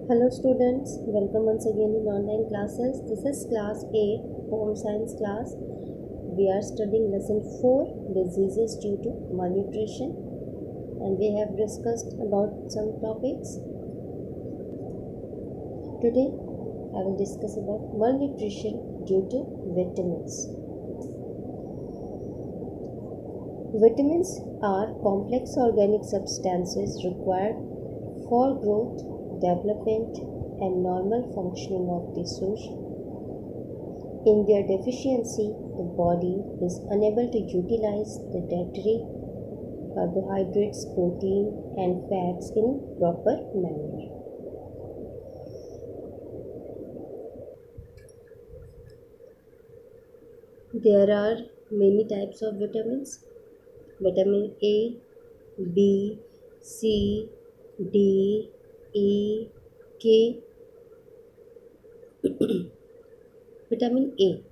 Hello students, welcome once again in online classes. This is class 8 home science class. We are studying lesson 4 diseases due to malnutrition, and we have discussed about some topics. Today I will discuss about malnutrition due to vitamins. Vitamins are complex organic substances required for growth, development, and normal functioning of tissues. In their deficiency, the body is unable to utilize the dietary carbohydrates, protein, and fats in proper manner. There are many types of vitamins. Vitamin A, B, C, D, E, K. Vitamin A.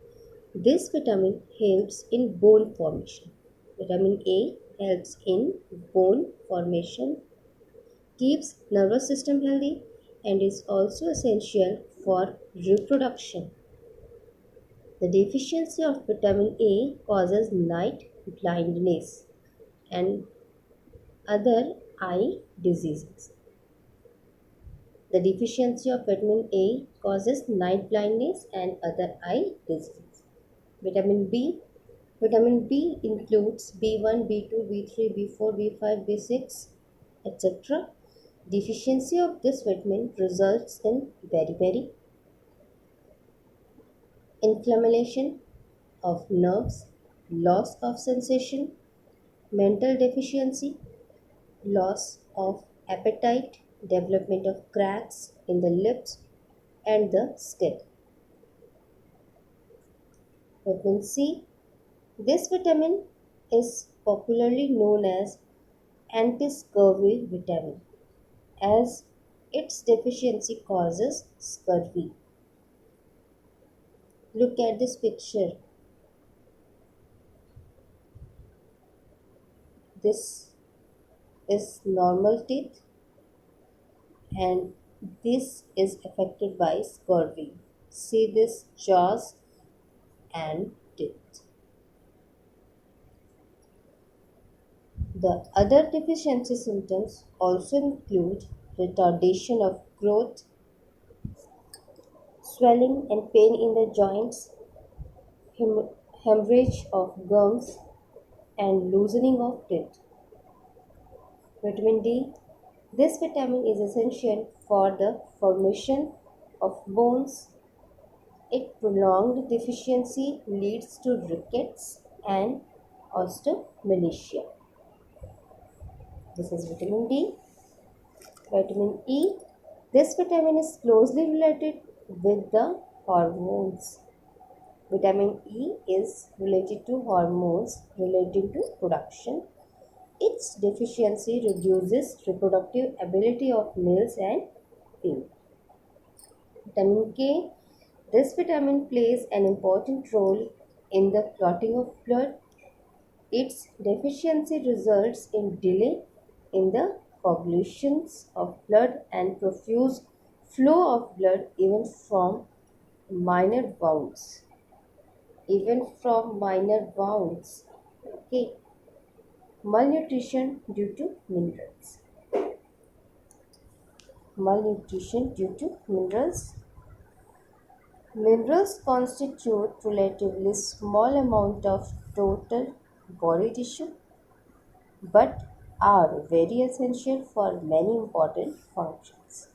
This vitamin helps in bone formation. Vitamin A helps in bone formation, keeps nervous system healthy, and is also essential for reproduction. The deficiency of vitamin A causes night blindness and other eye diseases. The deficiency of vitamin A causes night blindness and other eye diseases. Vitamin B. Vitamin B includes B1, B2, B3, B4, B5, B6, etc. Deficiency of this vitamin results in beriberi, inflammation of nerves, loss of sensation, mental deficiency, loss of appetite, development of cracks in the lips and the skin. Vitamin C. This vitamin is popularly known as anti-scurvy vitamin, as its deficiency causes scurvy. Look at this picture. This is normal teeth and this is affected by scurvy. See this jaws and teeth. The other deficiency symptoms also include retardation of growth, swelling and pain in the joints, hemorrhage of gums, and loosening of teeth. Vitamin D. This vitamin is essential for the formation of bones. Its prolonged deficiency leads to rickets and osteomalacia. This is vitamin D. Vitamin E. This vitamin is closely related with the hormones. Vitamin E is related to hormones relating to production. Its deficiency reduces reproductive ability of males and females. Vitamin K. This vitamin plays an important role in the clotting of blood. Its deficiency results in delay in the coagulations of blood and profuse flow of blood even from minor wounds. Okay. Malnutrition due to minerals. Malnutrition due to minerals. Minerals constitute relatively small amount of total body tissue but are very essential for many important functions.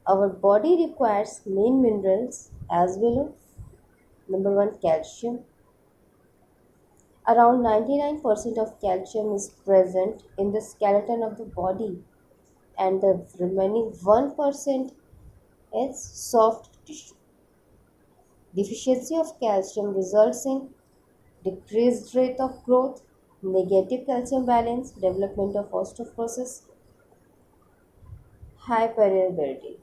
Our body requires main minerals as well as number 1 calcium. Around 99% of calcium is present in the skeleton of the body and the remaining 1% is soft tissue. Deficiency of calcium results in decreased rate of growth, negative calcium balance, development of osteoporosis, high permeability.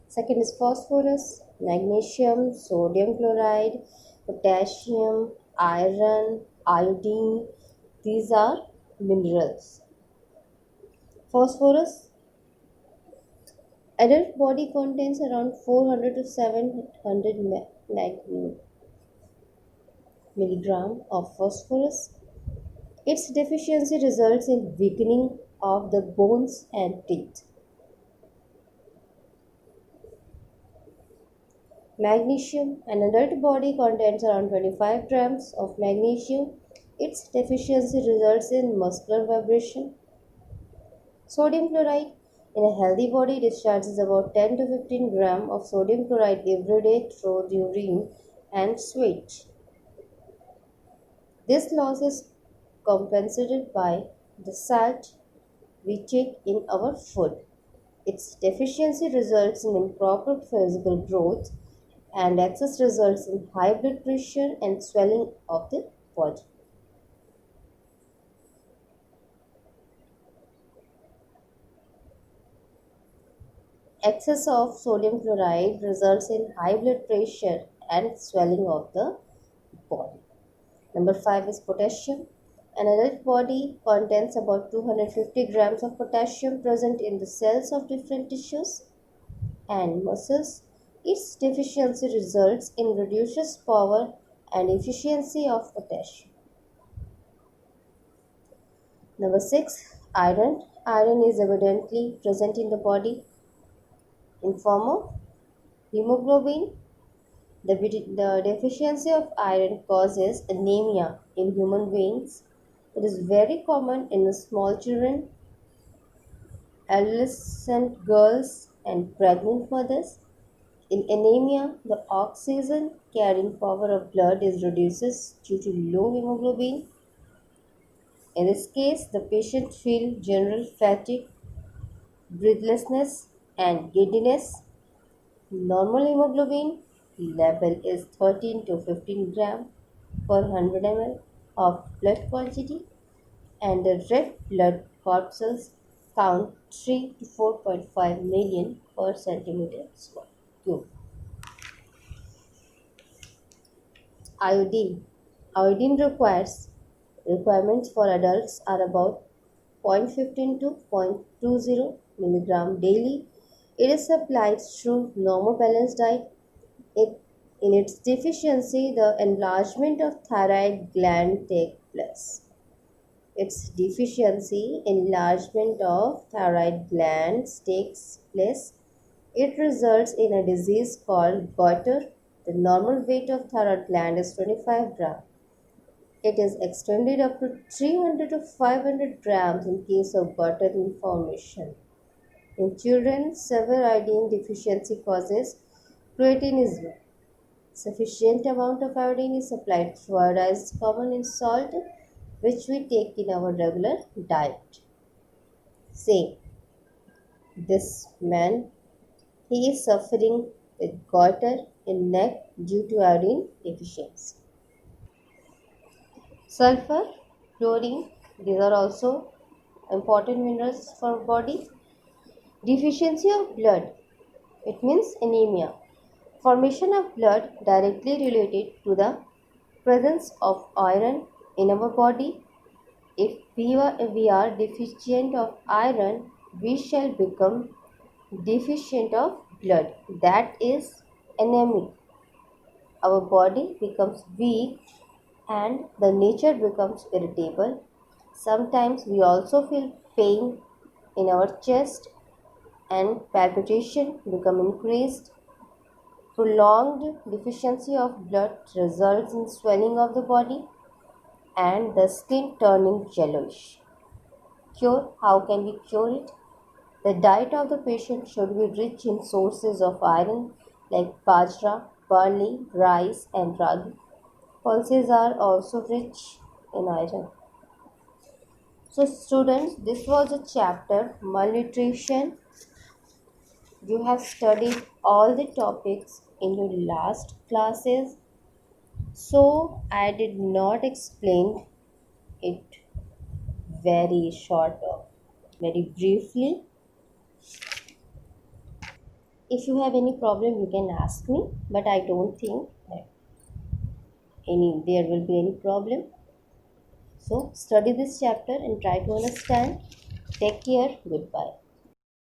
Second is phosphorus, magnesium, sodium chloride, potassium, iron, iodine. These are minerals. Phosphorus. Adult body contains around 400 to 700 milligram of phosphorus. Its deficiency results in weakening of the bones and teeth. Magnesium. An adult body contains around 25 grams of magnesium. Its deficiency results in muscular vibration. Sodium chloride. In a healthy body discharges about 10 to 15 grams of sodium chloride every day through the urine and sweat. This loss is compensated by the salt we take in our food. Its deficiency results in improper physical growth, and excess results in high blood pressure and swelling of the body. Excess of sodium chloride results in high blood pressure and swelling of the body. Number 5 is potassium. An adult body contains about 250 grams of potassium present in the cells of different tissues and muscles. Its deficiency results in reduced power and efficiency of potassium. Number 6. Iron. Iron is evidently present in the body in form of hemoglobin. The deficiency of iron causes anemia in human beings. It is very common in small children, adolescent girls, and pregnant mothers. In anemia, the oxygen carrying power of blood is reduced due to low hemoglobin. In this case, the patient feels general fatigue, breathlessness, and giddiness. Normal hemoglobin level is 13 to 15 gram per 100 ml of blood quantity, and the red blood corpuscles count 3 to 4.5 million per centimeter cube. Iodine. Iodine requirements for adults are about 0.15 to 0.20 milligram daily. It is supplied through normal balanced diet. In its deficiency, the enlargement of thyroid gland takes place. Its deficiency, enlargement of thyroid glands takes place. It results in a disease called goiter. The normal weight of thyroid gland is 25 grams. It is extended up to 300 to 500 grams in case of goiter formation. In children, severe iodine deficiency causes cretinism. Sufficient amount of iodine is supplied through iodized common salt, which we take in our regular diet. Say, this man, he is suffering with goiter in neck due to iodine deficiency. Sulfur, chlorine, these are also important minerals for body. Deficiency of blood, it means anemia. Formation of blood directly related to the presence of iron in our body. If we are deficient of iron, we shall become deficient of blood, that is anemic. Our body becomes weak and the nature becomes irritable. Sometimes we also feel pain in our chest and palpitation become increased. Prolonged deficiency of blood results in swelling of the body and the skin turning yellowish. Cure. How can we cure it? The diet of the patient should be rich in sources of iron like bajra, barley, rice, and ragi. Pulses are also rich in iron. So students, this was a chapter malnutrition. You have studied all the topics in your last classes. So I did not explain it very short or very briefly. If you have any problem, you can ask me, but I don't think that there will be any problem. So study this chapter and try to understand. Take care. Goodbye.